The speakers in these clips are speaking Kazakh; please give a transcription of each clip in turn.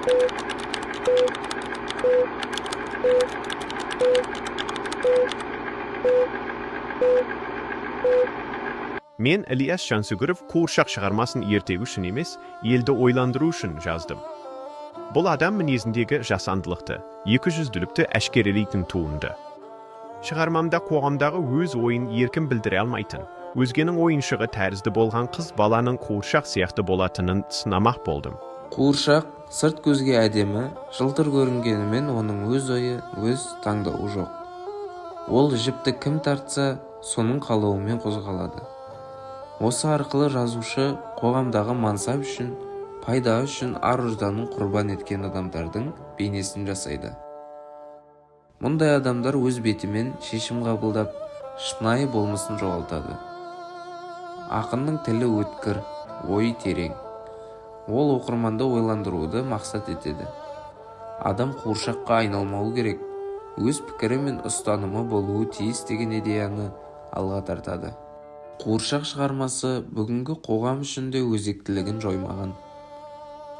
Men Ілияс Жансүгіров қуыршақ шығармасын ертегі үшін емес, елді ойландыру үшін жаздым. Бұл адам мінезіндегі жасандылықты, екіжүзділікті әшкерелейтін туынды. Шығармамда қоғамдағы өз ойын еркін білдіре алмайтын, өзгенің ойыншығы тәрізді болған қыз баланың қуыршақ сияқты болатынын сынамақ болдым. Қуыршақ сырт көзге әдемі, жылтыр көрінгенімен оның өз ойы, өз таңдауы жоқ. Ол жіпті кім тартса, соның қалауымен қозғалады. Осы арқылы жазушы қоғамдағы мансап үшін, пайда үшін ар-ұжданын құрбан еткен адамдардың бейнесін жасайды. Мұндай адамдар өз бетімен шешім қабылдап, шынайы болмысын жоғалтады. Ақынның тілі өткір, ой терең. Ол оқырманды ойландыруды мақсат етеді. Адам қуыршаққа айналмауы керек, өз пікірі мен ұстанымы болуы тиіс деген идеяны алға тартады. Қуыршақ шығармасы бүгінгі қоғам үшін де өзектілігін жоймаған.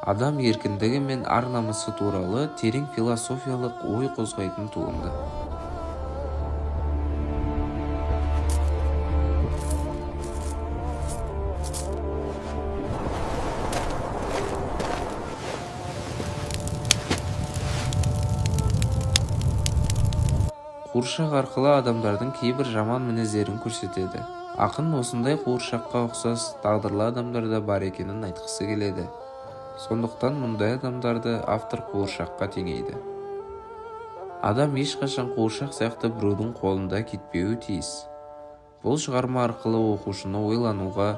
Адам еркіндігі мен ар-намысы туралы терең философиялық ой қозғайтын туынды. Қуыршақ арқылы адамдардың кейбір жаман мінездерін көрсетеді. Ақын осындай қуыршаққа ұқсас тағдырлы адамдарда бар екенін айтқысы келеді. Сондықтан мұндай адамдарды автор қуыршаққа теңейді. Адам ешқашан қуыршақ сияқты біреудің қолында кетпеуі тиіс. Бұл шығарма арқылы оқушыны ойлануға,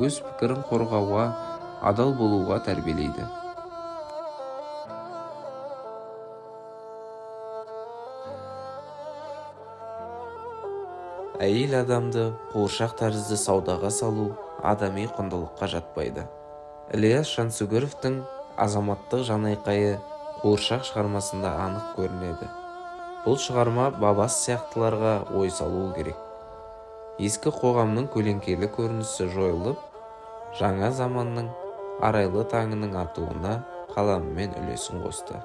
өз пікірін қорғауға, адал болуға тәрбиелейді. Әйел адамды қуыршақ тәрізді саудаға салу адами құндылыққа жатпайды. Ілияс Жансүгіровтің азаматтық жанайқайы қуыршақ шығармасында анық көрінеді. Бұл шығарма бабас сияқтыларға ой салуы керек. Ескі қоғамның көлеңкелі көрінісі жойылып, жаңа заманның арайлы таңының атуына қаламымен үлесін қосты.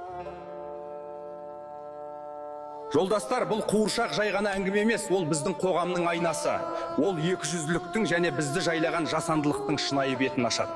Жолдастар, бұл қуыршақ жай ғана әңгіме емес, ол біздің қоғамның айнасы. Ол екіжүзділіктің және бізді жайлаған жасандылықтың шынайы бетін ашады.